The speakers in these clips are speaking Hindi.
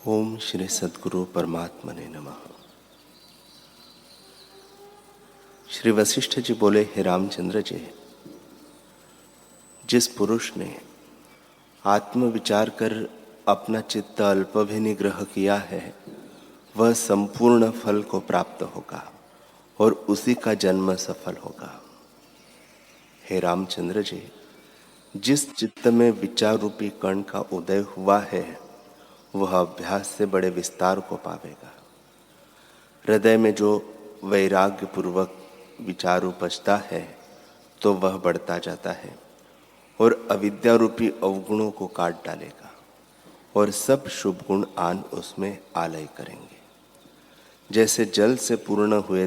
ओम श्री सद्गुरु परमात्मने नमः। श्री वशिष्ठ जी बोले, हे रामचंद्र जी, जिस पुरुष ने आत्म विचार कर अपना चित्त अल्पभिनिग्रह किया है वह संपूर्ण फल को प्राप्त होगा और उसी का जन्म सफल होगा। हे रामचंद्र जी, जिस चित्त में विचार रूपी कण का उदय हुआ है वह अभ्यास से बड़े विस्तार को पावेगा। हृदय में जो वैराग्य पूर्वक विचार उपजता है तो वह बढ़ता जाता है और अविद्या रूपी अवगुणों को काट डालेगा और सब शुभ गुण आन उसमें आलय करेंगे। जैसे जल से पूर्ण हुए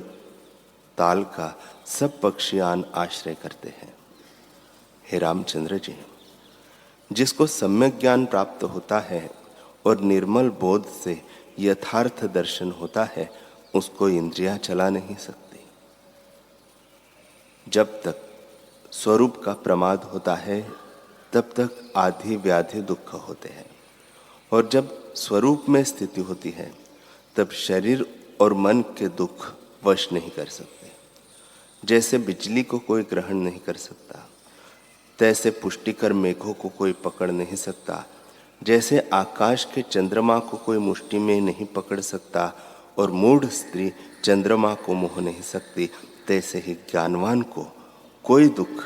ताल का सब पक्षी आन आश्रय करते हैं। हे रामचंद्र जी, जिसको सम्यक ज्ञान प्राप्त होता है और निर्मल बोध से यथार्थ दर्शन होता है उसको इंद्रियां चला नहीं सकती। जब तक स्वरूप का प्रमाद होता है तब तक आधि व्याधि दुख होते हैं और जब स्वरूप में स्थिति होती है तब शरीर और मन के दुख वश नहीं कर सकते। जैसे बिजली को कोई ग्रहण नहीं कर सकता, तैसे पुष्टिकर मेघों को कोई पकड़ नहीं सकता। जैसे आकाश के चंद्रमा को कोई मुट्ठी में नहीं पकड़ सकता और मूढ़ स्त्री चंद्रमा को मोह नहीं सकती, तैसे ही ज्ञानवान को कोई दुख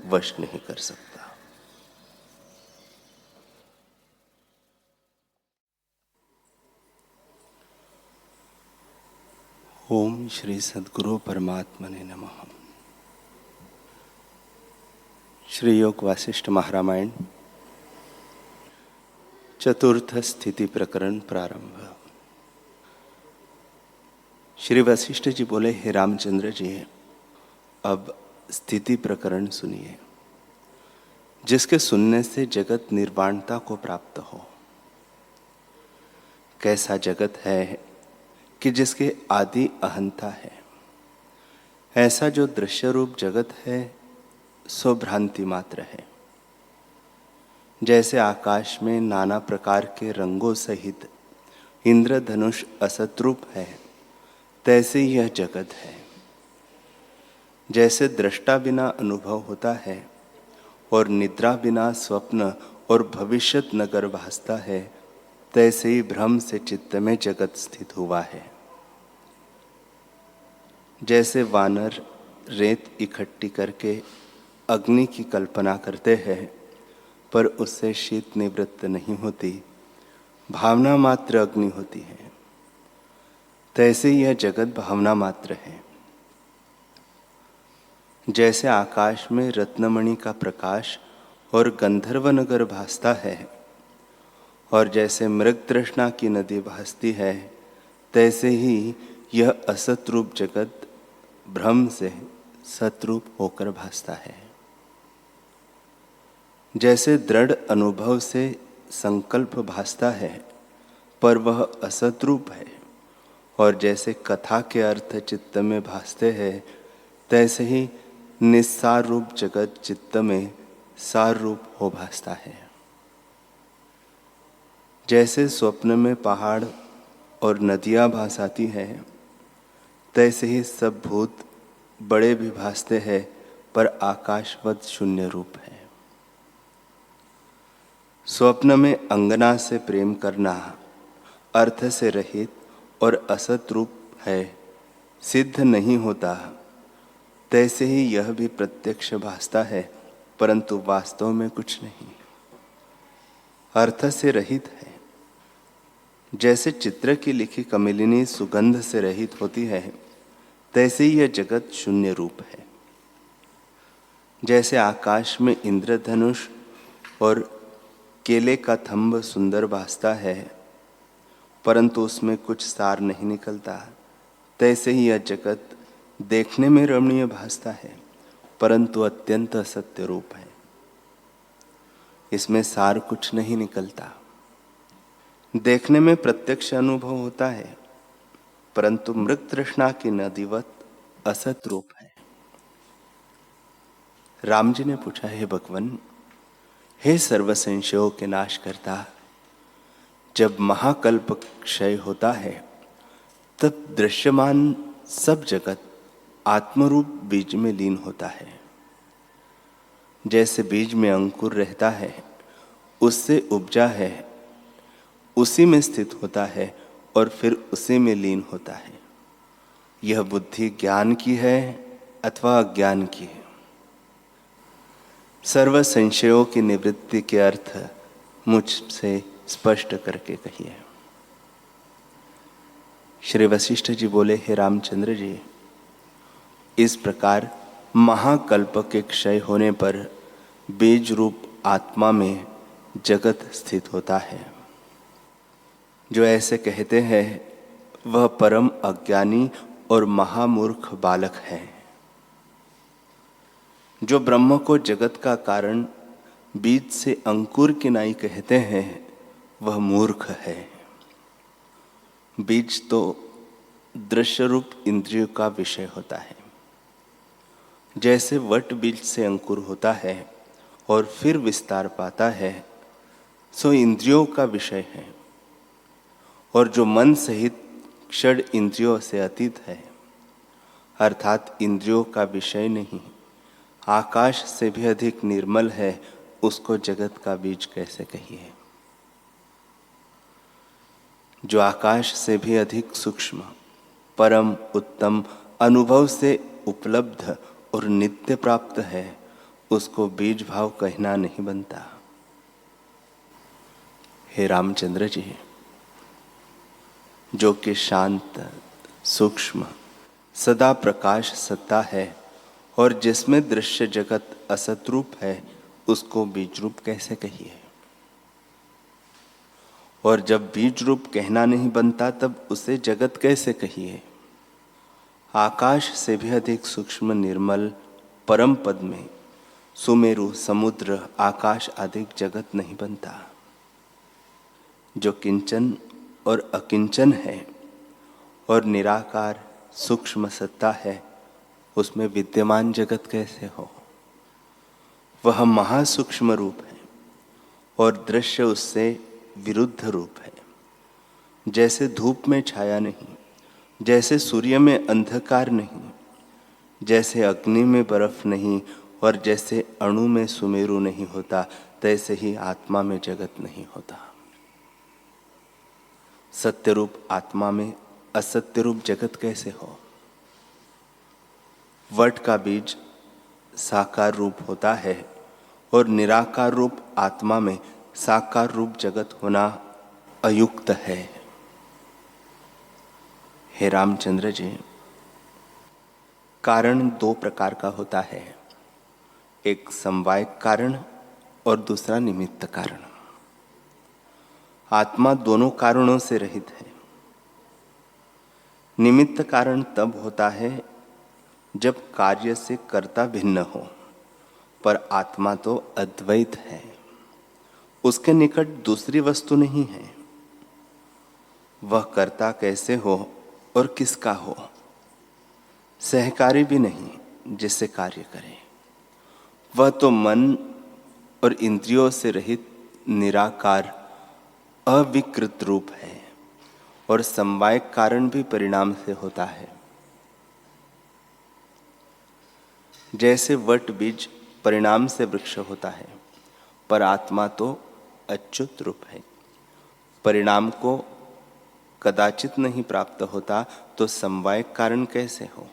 वश नहीं कर सकता। ओम श्री सद्गुरु परमात्मने नमः। श्री योग वासिष्ठ महारामायण चतुर्थ स्थिति प्रकरण प्रारंभ। श्री वशिष्ठ जी बोले, हे रामचंद्र जी, अब स्थिति प्रकरण सुनिए, जिसके सुनने से जगत निर्वाणता को प्राप्त हो। कैसा जगत है कि जिसके आदि अहंता है। ऐसा जो दृश्य रूप जगत है सो भ्रांति मात्र है। जैसे आकाश में नाना प्रकार के रंगों सहित इंद्रधनुष असत रूप है, तैसे यह जगत है। जैसे दृष्टा बिना अनुभव होता है और निद्रा बिना स्वप्न और भविष्यत नगर भासता है, तैसे ही भ्रम से चित्त में जगत स्थित हुआ है। जैसे वानर रेत इकट्ठी करके अग्नि की कल्पना करते हैं पर उससे शीत निवृत्त नहीं होती, भावना मात्र अग्नि होती है, तैसे यह जगत भावना मात्र है। जैसे आकाश में रत्नमणि का प्रकाश और गंधर्व नगर भासता है और जैसे मृग तृष्णा की नदी भासती है, तैसे ही यह असत रूप जगत भ्रम से सतरूप होकर भासता है। जैसे दृढ़ अनुभव से संकल्प भासता है पर वह असत रूप है और जैसे कथा के अर्थ चित्त में भासते हैं, तैसे ही निस्सार रूप जगत चित्त में सार रूप हो भासता है। जैसे स्वप्न में पहाड़ और नदियां भासाती हैं, तैसे ही सब भूत बड़े भी भासते हैं पर आकाशवत शून्य रूप है। स्वप्न में अंगना से प्रेम करना अर्थ से रहित और असत रूप है, सिद्ध नहीं होता, तैसे ही यह भी प्रत्यक्ष भासता है परंतु वास्तव में कुछ नहीं, अर्थ से रहित है। जैसे चित्र की लिखी कमलिनी सुगंध से रहित होती है, तैसे ही यह जगत शून्य रूप है। जैसे आकाश में इंद्रधनुष और केले का थंब सुंदर भासता है परंतु उसमें कुछ सार नहीं निकलता, तैसे ही यह जगत देखने में रमणीय भासता है परंतु अत्यंत असत्य रूप है। इसमें सार कुछ नहीं निकलता। देखने में प्रत्यक्ष अनुभव होता है परंतु मृग तृष्णा की नदीवत असत रूप है। राम जी ने पूछा, हे भगवन, हे सर्व संशयों के नाश करता, जब महाकल्प क्षय होता है तब दृश्यमान सब जगत आत्मरूप बीज में लीन होता है। जैसे बीज में अंकुर रहता है, उससे उपजा है, उसी में स्थित होता है और फिर उसी में लीन होता है। यह बुद्धि ज्ञान की है अथवा अज्ञान की है। सर्व संशयों की निवृत्ति के अर्थ मुझसे स्पष्ट करके कहिए। श्री वशिष्ठ जी बोले, हे रामचंद्र जी, इस प्रकार महाकल्प के क्षय होने पर बीज रूप आत्मा में जगत स्थित होता है। जो ऐसे कहते हैं वह परम अज्ञानी और महामूर्ख बालक है। जो ब्रह्म को जगत का कारण बीज से अंकुर की नाई कहते हैं वह मूर्ख है। बीज तो दृश्य रूप इंद्रियों का विषय होता है। जैसे वट बीज से अंकुर होता है और फिर विस्तार पाता है, सो इंद्रियों का विषय है। और जो मन सहित क्षण इंद्रियों से अतीत है, अर्थात इंद्रियों का विषय नहीं, आकाश से भी अधिक निर्मल है, उसको जगत का बीज कैसे कहिए। जो आकाश से भी अधिक सूक्ष्म, परम उत्तम, अनुभव से उपलब्ध और नित्य प्राप्त है, उसको बीज भाव कहना नहीं बनता। हे रामचंद्र जी, जो कि शांत, सूक्ष्म, सदा प्रकाश सत्ता है और जिसमें दृश्य जगत असत रूप है, उसको बीज रूप कैसे कहिए। और जब बीज रूप कहना नहीं बनता तब उसे जगत कैसे कहिए। आकाश से भी अधिक सूक्ष्म, निर्मल, परम पद में सुमेरु, समुद्र, आकाश अधिक जगत नहीं बनता। जो किंचन और अकिंचन है और निराकार सूक्ष्म सत्ता है, उसमें विद्यमान जगत कैसे हो। वह महासूक्ष्म रूप है और दृश्य उससे विरुद्ध रूप है। जैसे धूप में छाया नहीं, जैसे सूर्य में अंधकार नहीं, जैसे अग्नि में बर्फ नहीं और जैसे अणु में सुमेरु नहीं होता, तैसे ही आत्मा में जगत नहीं होता। सत्य रूप आत्मा में असत्य रूप जगत कैसे हो। वट का बीज साकार रूप होता है और निराकार रूप आत्मा में साकार रूप जगत होना अयुक्त है। हे रामचंद्र जी, कारण दो प्रकार का होता है, एक समवाय कारण और दूसरा निमित्त कारण। आत्मा दोनों कारणों से रहित है। निमित्त कारण तब होता है जब कार्य से कर्ता भिन्न हो, पर आत्मा तो अद्वैत है। उसके निकट दूसरी वस्तु नहीं है। वह कर्ता कैसे हो और किसका हो। सहकारी भी नहीं जिससे कार्य करे। वह तो मन और इंद्रियों से रहित निराकार अविकृत रूप है और समवाय कारण भी परिणाम से होता है। जैसे वट बीज परिणाम से वृक्ष होता है, पर आत्मा तो अच्युत रूप है। परिणाम को कदाचित नहीं प्राप्त होता, तो समवाय कारण कैसे हो।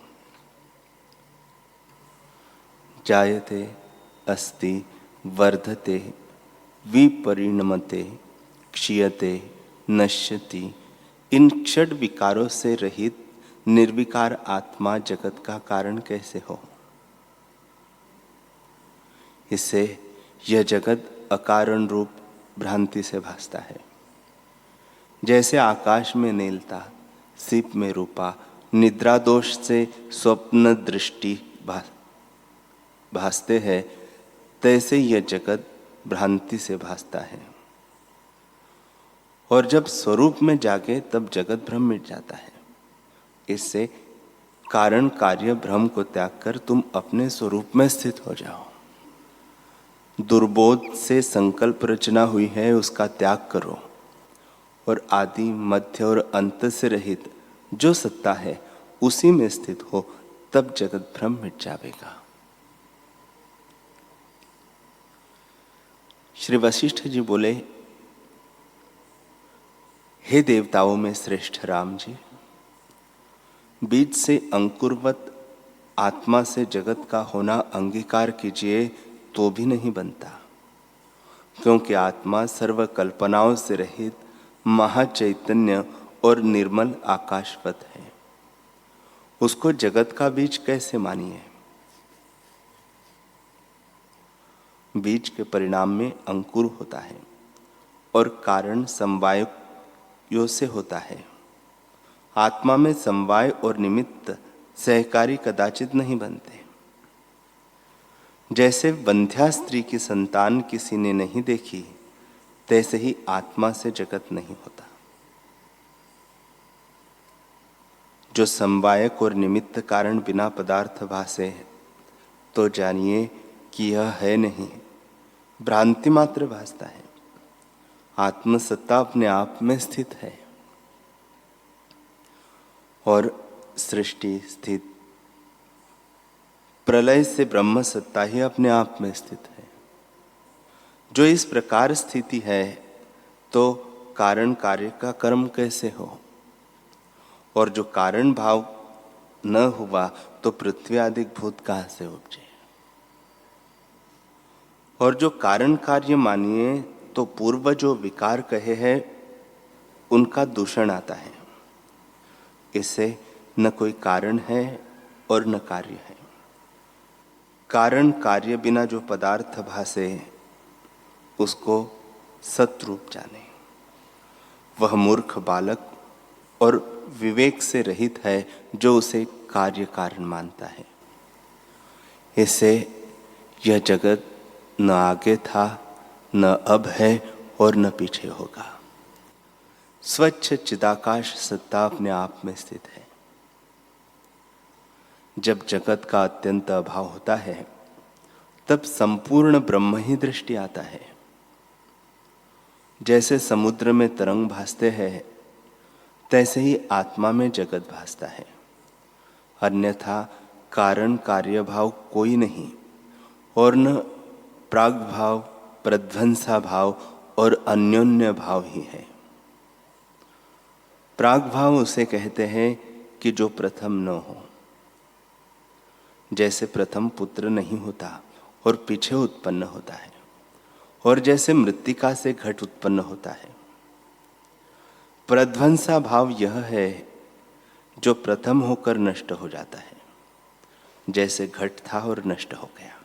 जायते अस्ति वर्धते विपरिणमते क्षीयते नश्यति, इन क्षण विकारों से रहित निर्विकार आत्मा जगत का कारण कैसे हो। इससे यह जगत अकारण रूप भ्रांति से भासता है। जैसे आकाश में नीलता, सीप में रूपा, निद्रा दोष से स्वप्न दृष्टि भासते हैं, तैसे यह जगत भ्रांति से भासता है। और जब स्वरूप में जागे तब जगत भ्रम मिट जाता है। इससे कारण कार्य भ्रम को त्याग कर तुम अपने स्वरूप में स्थित हो जाओ। दुर्बोध से संकल्प रचना हुई है, उसका त्याग करो और आदि मध्य और अंत से रहित जो सत्ता है उसी में स्थित हो, तब जगत भ्रम मिट जाएगा। श्री वशिष्ठ जी बोले, हे देवताओं में श्रेष्ठ राम जी, बीज से अंकुरवत आत्मा से जगत का होना अंगीकार कीजिए तो भी नहीं बनता, क्योंकि आत्मा सर्व कल्पनाओं से रहित महाचैतन्य और निर्मल आकाशवत है। उसको जगत का बीज कैसे मानिए? बीज के परिणाम में अंकुर होता है और कारण समवायों से होता है। आत्मा में समवाय और निमित्त सहकारी कदाचित नहीं बनते। जैसे वंध्या स्त्री की संतान किसी ने नहीं देखी, तैसे ही आत्मा से जगत नहीं होता। जो समवायक और निमित्त कारण बिना पदार्थ भासे, तो जानिए कि यह है नहीं, भ्रांति मात्र भासता है। आत्मसत्ता अपने आप में स्थित है और सृष्टि स्थित प्रलय से ब्रह्म सत्ता ही अपने आप में स्थित है। जो इस प्रकार स्थिति है, तो कारण कार्य का कर्म कैसे हो? और जो कारण भाव न हुआ तो पृथ्वी आदि भूत कहां से उपजे? और जो कारण कार्य मानिए तो पूर्व जो विकार कहे हैं उनका दूषण आता है। इससे न कोई कारण है और न कार्य है। कारण कार्य बिना जो पदार्थ भासे उसको सत्रूप जाने। वह मूर्ख बालक और विवेक से रहित है जो उसे कार्य कारण मानता है। इससे यह जगत न आगे था, न अब है और न पीछे होगा। स्वच्छ चिदाकाश सत्ता अपने आप में स्थित है। जब जगत का अत्यंत अभाव होता है, तब संपूर्ण ब्रह्म ही दृष्टि आता है। जैसे समुद्र में तरंग भासते हैं, तैसे ही आत्मा में जगत भासता है। अन्यथा कारण कार्य भाव कोई नहीं और न प्राग भाव, प्रध्वंसा भाव और अन्योन्य भाव ही है। प्राग भाव उसे कहते हैं कि जो प्रथम न हो। जैसे प्रथम पुत्र नहीं होता और पीछे उत्पन्न होता है, और जैसे मृत्तिका से घट उत्पन्न होता है। प्रध्वंसा भाव यह है जो प्रथम होकर नष्ट हो जाता है, जैसे घट था और नष्ट हो गया।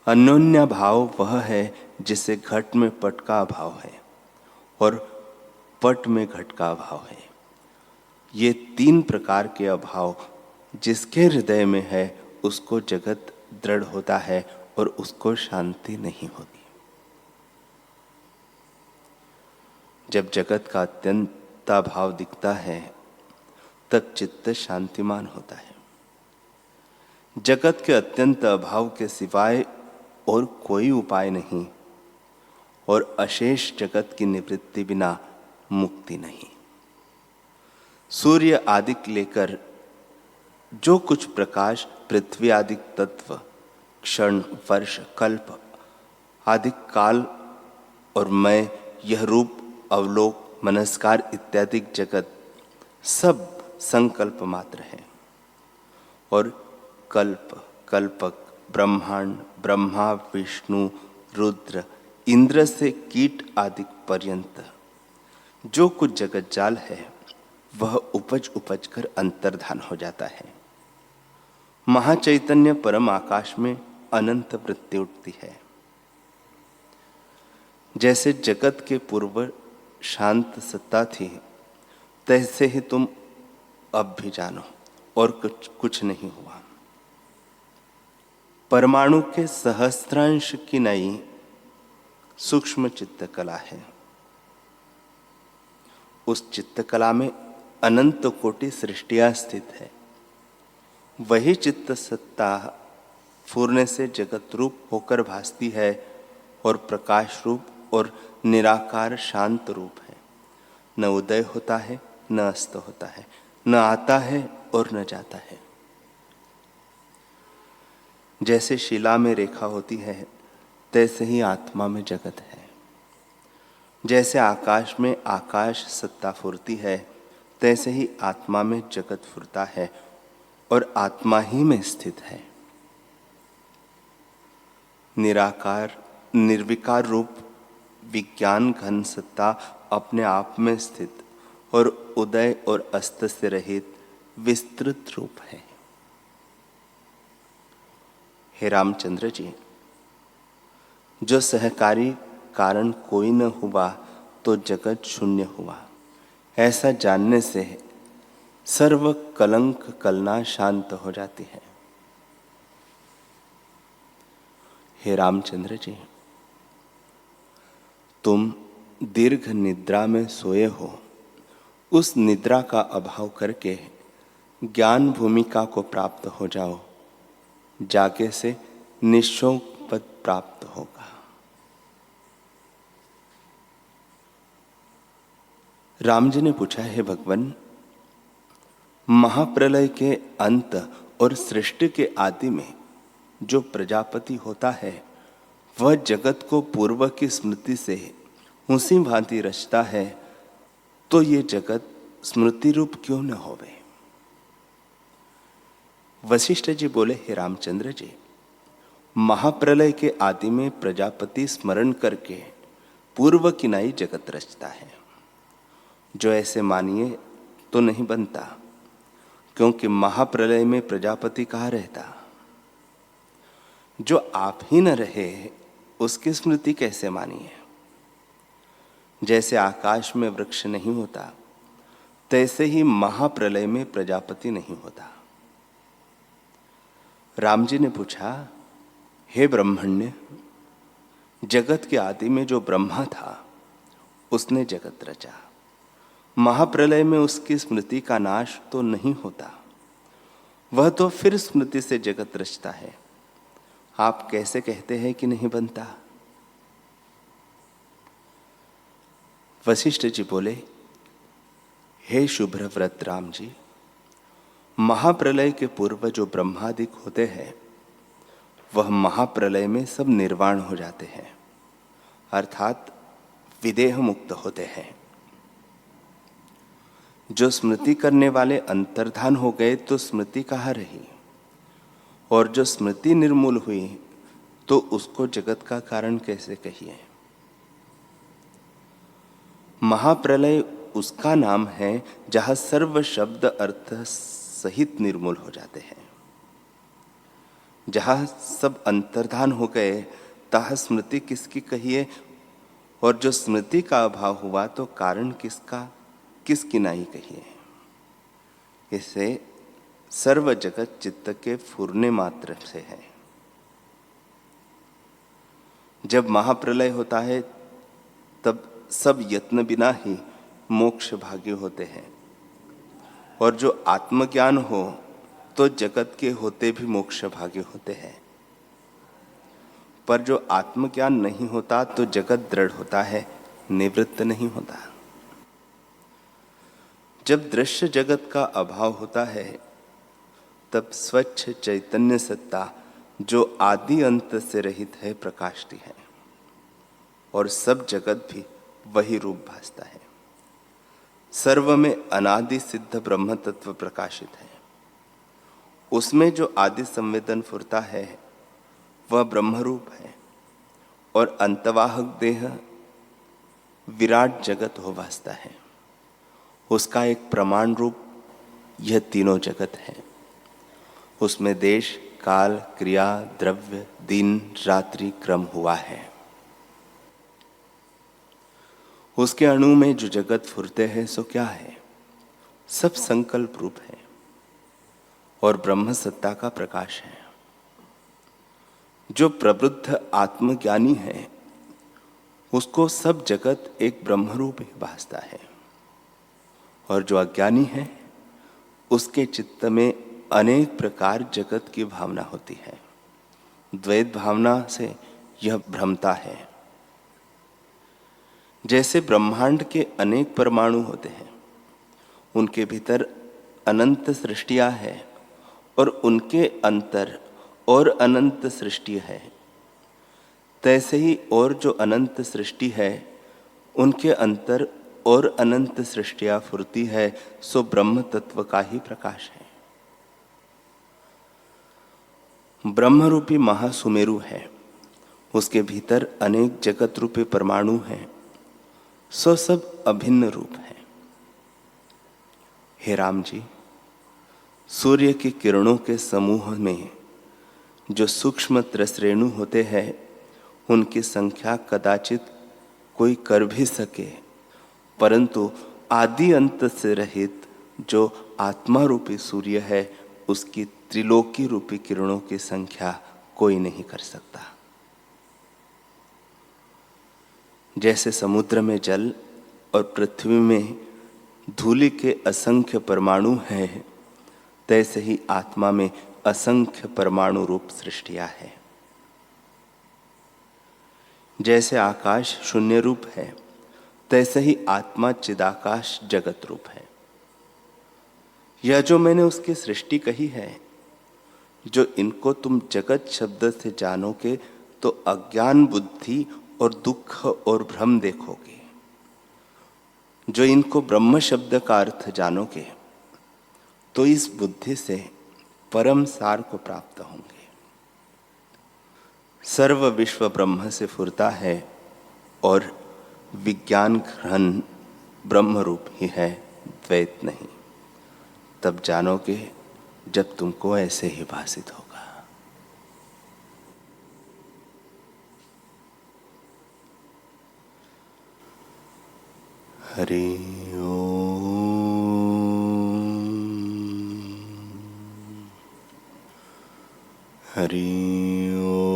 अन्योन्य भाव वह है जिसे घट में पट का अभाव है और पट में घट का अभाव है। ये तीन प्रकार के अभाव जिसके हृदय में है उसको जगत दृढ़ होता है और उसको शांति नहीं होती। जब जगत का अत्यंत अभाव दिखता है, तब चित्त शांतिमान होता है। जगत के अत्यंत अभाव के सिवाय और कोई उपाय नहीं और अशेष जगत की निवृत्ति बिना मुक्ति नहीं। सूर्य आदि लेकर जो कुछ प्रकाश पृथ्वी आदि तत्व, क्षण, वर्ष, कल्प आदि काल और मैं, यह रूप, अवलोक, मनस्कार इत्यादि जगत सब संकल्प मात्र है। और कल्प, कल्पक, ब्रह्मांड, ब्रह्मा, विष्णु, रुद्र, इंद्र से कीट आदि पर्यंत जो कुछ जगत जाल है वह उपज उपज कर अंतर्धान हो जाता है। महाचैतन्य परम आकाश में अनंत वृत्ति उठती है। जैसे जगत के पूर्व शांत सत्ता थी, तैसे ही तुम अब भी जानो और कुछ नहीं हुआ। परमाणु के सहस्त्रांश की नई सूक्ष्म चित्तकला है। उस चित्तकला में अनंत कोटि सृष्टियां स्थित है। वही चित्त सत्ता फूरने से जगत रूप होकर भासती है और प्रकाश रूप और निराकार शांत रूप है। न उदय होता है, न अस्त होता है, न आता है और न जाता है। जैसे शिला में रेखा होती है, तैसे ही आत्मा में जगत है। जैसे आकाश में आकाश सत्ता फुरती है, तैसे ही आत्मा में जगत फुरता है और आत्मा ही में स्थित है। निराकार निर्विकार रूप विज्ञान घन सत्ता अपने आप में स्थित और उदय और अस्त से रहित विस्तृत रूप है। हे रामचंद्र जी, जो सहकारी कारण कोई न हुआ तो जगत शून्य हुआ, ऐसा जानने से सर्व कलंक कलना शांत हो जाती है। हे रामचंद्र जी, तुम दीर्घ निद्रा में सोए हो, उस निद्रा का अभाव करके ज्ञान भूमिका को प्राप्त हो जाओ। जागे से निशोक पद प्राप्त होगा। राम जी ने पूछा, हे भगवान, महाप्रलय के अंत और सृष्टि के आदि में जो प्रजापति होता है, वह जगत को पूर्व की स्मृति से उसी भांति रचता है, तो ये जगत स्मृति रूप क्यों न होवे? वशिष्ठ जी बोले, हे रामचंद्र जी, महाप्रलय के आदि में प्रजापति स्मरण करके पूर्व की नाई जगत रचता है। जो ऐसे मानिए तो नहीं बनता, क्योंकि महाप्रलय में प्रजापति कहाँ रहता? जो आप ही न रहे उसकी स्मृति कैसे मानिए? जैसे आकाश में वृक्ष नहीं होता, तैसे ही महाप्रलय में प्रजापति नहीं होता। राम जी ने पूछा, हे ब्रह्मण्य, जगत के आदि में जो ब्रह्मा था उसने जगत रचा। महाप्रलय में उसकी स्मृति का नाश तो नहीं होता, वह तो फिर स्मृति से जगत रचता है। आप कैसे कहते हैं कि नहीं बनता? वशिष्ठ जी बोले, हे शुभ्र व्रत राम जी, महाप्रलय के पूर्व जो ब्रह्मादिक होते हैं, वह महाप्रलय में सब निर्वाण हो जाते हैं, अर्थात विदेह मुक्त होते हैं। जो स्मृति करने वाले अंतर्धान हो गए तो स्मृति कहाँ रही? और जो स्मृति निर्मूल हुई तो उसको जगत का कारण कैसे कहिए? महाप्रलय उसका नाम है जहां सर्व शब्द अर्थ सहित निर्मूल हो जाते हैं। जहां सब अंतर्धान हो गए, तह स्मृति किसकी कहिए? और जो स्मृति का अभाव हुआ तो कारण किसका, किसकी नहीं कहिए? इससे सर्व जगत चित्त के फुरने मात्र से है। जब महाप्रलय होता है तब सब यत्न बिना ही मोक्ष भागी होते हैं, और जो आत्मज्ञान हो तो जगत के होते भी मोक्ष भागी होते हैं। पर जो आत्मज्ञान नहीं होता तो जगत दृढ़ होता है, निवृत्त नहीं होता। जब दृश्य जगत का अभाव होता है तब स्वच्छ चैतन्य सत्ता जो आदि अंत से रहित है प्रकाशती है, और सब जगत भी वही रूप भासता है। सर्व में अनादि सिद्ध ब्रह्म तत्व प्रकाशित है। उसमें जो आदि संवेदन फुरता है वह ब्रह्म रूप है, और अंतवाहक देह विराट जगत हो भासता है। उसका एक प्रमाण रूप यह तीनों जगत है। उसमें देश, काल, क्रिया, द्रव्य, दिन, रात्रि क्रम हुआ है। उसके अणु में जो जगत फुरते हैं सो क्या है? सब संकल्प रूप है और ब्रह्म सत्ता का प्रकाश है। जो प्रबुद्ध आत्मज्ञानी है उसको सब जगत एक ब्रह्म रूप ही भासता है, और जो अज्ञानी है उसके चित्त में अनेक प्रकार जगत की भावना होती है। द्वैत भावना से यह भ्रमता है। जैसे ब्रह्मांड के अनेक परमाणु होते हैं, उनके भीतर अनंत सृष्टियां हैं और उनके अंतर और अनंत सृष्टि है, तैसे ही और जो अनंत सृष्टि है उनके अंतर और अनंत सृष्टियां फुरती है, सो ब्रह्म तत्व का ही प्रकाश है। ब्रह्म रूपी महासुमेरु है, उसके भीतर अनेक जगत रूपी परमाणु हैं, सो सब अभिन्न रूप है। हे राम जी, सूर्य की किरणों के समूह में जो सूक्ष्म त्रसरेणु होते हैं, उनकी संख्या कदाचित कोई कर भी सके, परंतु आदि अंत से रहित जो आत्मा रूपी सूर्य है, उसकी त्रिलोकी रूपी किरणों की संख्या कोई नहीं कर सकता। जैसे समुद्र में जल और पृथ्वी में धूलि के असंख्य परमाणु हैं, तैसे ही आत्मा में असंख्य परमाणु रूप सृष्टियां है। जैसे आकाश शून्य रूप है, तैसे ही आत्मा चिदाकाश जगत रूप है। यह जो मैंने उसकी सृष्टि कही है, जो इनको तुम जगत शब्द से जानोगे तो अज्ञान बुद्धि और दुख और भ्रम देखोगे। जो इनको ब्रह्म शब्द का अर्थ जानोगे तो इस बुद्धि से परम सार को प्राप्त होंगे। सर्व विश्व ब्रह्म से फुरता है और विज्ञान घन ब्रह्म रूप ही है, द्वैत नहीं। तब जानोगे जब तुमको ऐसे ही भासित होगा। हरि ओम। हरि ओम।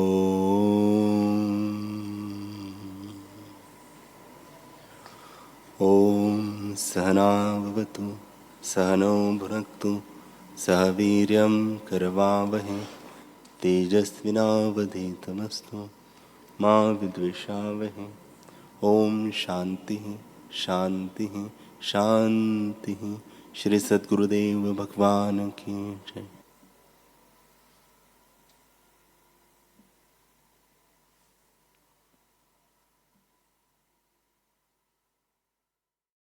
ओम सहना भवतु सहनौ भुनक्तु सह वीर्यं करवावहै तेजस्विनावधीतमस्तु मा विद्विषावहै। ओम शांति शांति शांति। श्री सद्गुरुदेव भगवान की जय।